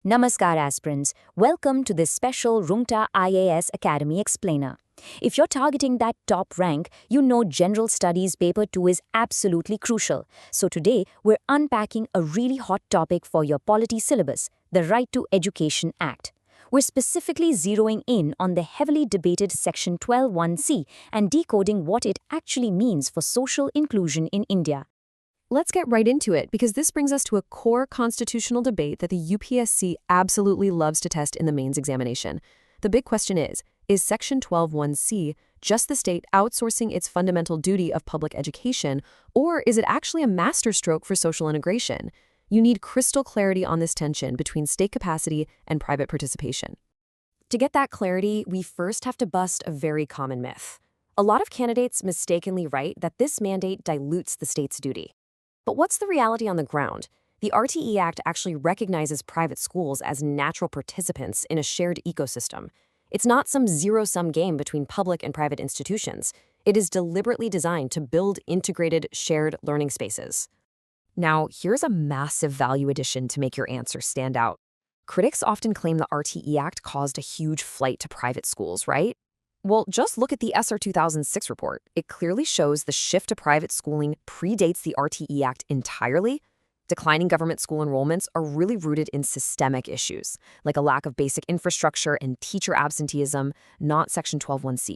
Namaskar aspirants, welcome to this special Rungta IAS Academy Explainer. If you're targeting that top rank, you know General Studies Paper 2 is absolutely crucial. So today, we're unpacking a really hot topic for your polity syllabus, the Right to Education Act. We're specifically zeroing in on the heavily debated Section 12(1)(c) and decoding what it actually means for social inclusion in India. Let's get right into it, because this brings us to a core constitutional debate that the UPSC absolutely loves to test in the mains examination. The big question is Section 12(1)(c) just the state outsourcing its fundamental duty of public education, or is it actually a masterstroke for social integration? You need crystal clarity on this tension between state capacity and private participation. To get that clarity, we first have to bust a very common myth. A lot of candidates mistakenly write that this mandate dilutes the state's duty. But what's the reality on the ground? The RTE Act actually recognizes private schools as natural participants in a shared ecosystem. It's not some zero-sum game between public and private institutions. It is deliberately designed to build integrated, shared learning spaces. Now, here's a massive value addition to make your answer stand out. Critics often claim the RTE Act caused a huge flight to private schools, right? Well, just look at the SR 2006 report. It clearly shows the shift to private schooling predates the RTE Act entirely. Declining government school enrollments are really rooted in systemic issues, like a lack of basic infrastructure and teacher absenteeism, not Section 12(1)(c).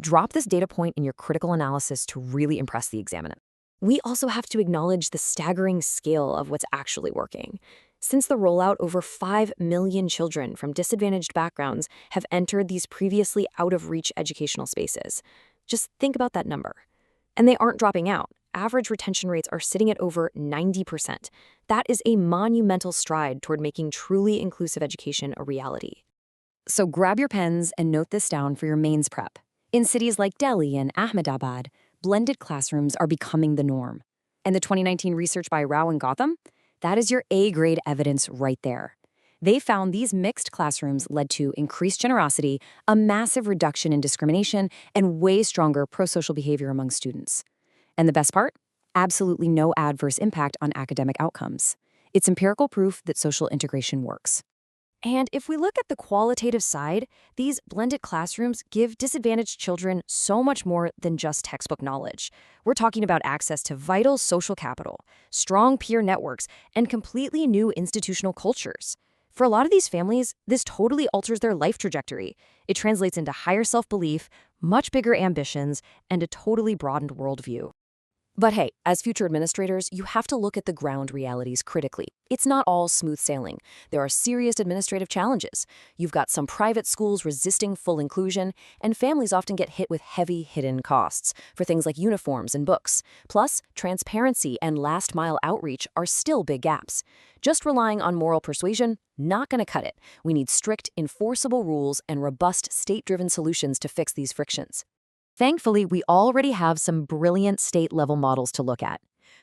Drop this data point in your critical analysis to really impress the examinant. We also have to acknowledge the staggering scale of what's actually working. Since the rollout, over 5 million children from disadvantaged backgrounds have entered these previously out-of-reach educational spaces. Just think about that number. And they aren't dropping out. Average retention rates are sitting at over 90%. That is a monumental stride toward making truly inclusive education a reality. So grab your pens and note this down for your mains prep. In cities like Delhi and Ahmedabad, blended classrooms are becoming the norm. And the 2019 research by Rao and Gotham? That is your A-grade evidence right there. They found these mixed classrooms led to increased generosity, a massive reduction in discrimination, and way stronger pro-social behavior among students. And the best part? Absolutely no adverse impact on academic outcomes. It's empirical proof that social integration works. And if we look at the qualitative side, these blended classrooms give disadvantaged children so much more than just textbook knowledge. We're talking about access to vital social capital, strong peer networks, and completely new institutional cultures. For a lot of these families, this totally alters their life trajectory. It translates into higher self-belief, much bigger ambitions, and a totally broadened worldview. But hey, as future administrators, you have to look at the ground realities critically. It's not all smooth sailing. There are serious administrative challenges. You've got some private schools resisting full inclusion, and families often get hit with heavy hidden costs for things like uniforms and books. Plus, transparency and last-mile outreach are still big gaps. Just relying on moral persuasion, not going to cut it. We need strict, enforceable rules and robust state-driven solutions to fix these frictions. Thankfully, we already have some brilliant state-level models to look at.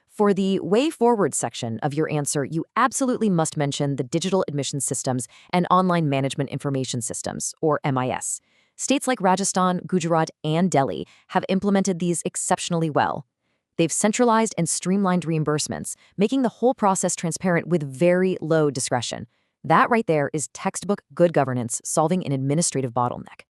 For the Way Forward section of your answer, you absolutely must mention the Digital Admission Systems and Online Management Information Systems, or MIS. States like Rajasthan, Gujarat, and Delhi have implemented these exceptionally well. They've centralized and streamlined reimbursements, making the whole process transparent with very low discretion. That right there is textbook good governance solving an administrative bottleneck.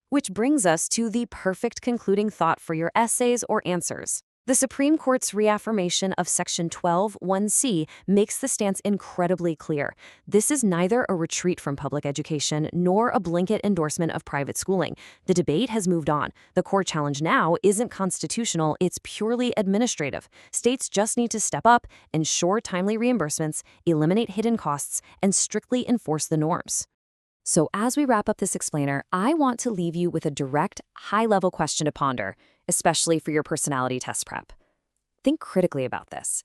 Which brings us to the perfect concluding thought for your essays or answers. The Supreme Court's reaffirmation of Section 12(1)(c) makes the stance incredibly clear. This is neither a retreat from public education nor a blanket endorsement of private schooling. The debate has moved on. The core challenge now isn't constitutional, it's purely administrative. States just need to step up, ensure timely reimbursements, eliminate hidden costs, and strictly enforce the norms. So as we wrap up this explainer, I want to leave you with a direct, high-level question to ponder, especially for your personality test prep. Think critically about this.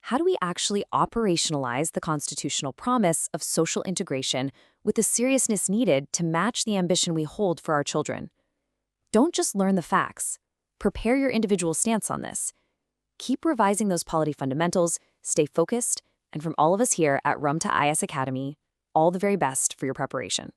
How do we actually operationalize the constitutional promise of social integration with the seriousness needed to match the ambition we hold for our children? Don't just learn the facts. Prepare your individual stance on this. Keep revising those polity fundamentals, stay focused, and from all of us here at Rungta IAS Academy, all the very best for your preparation.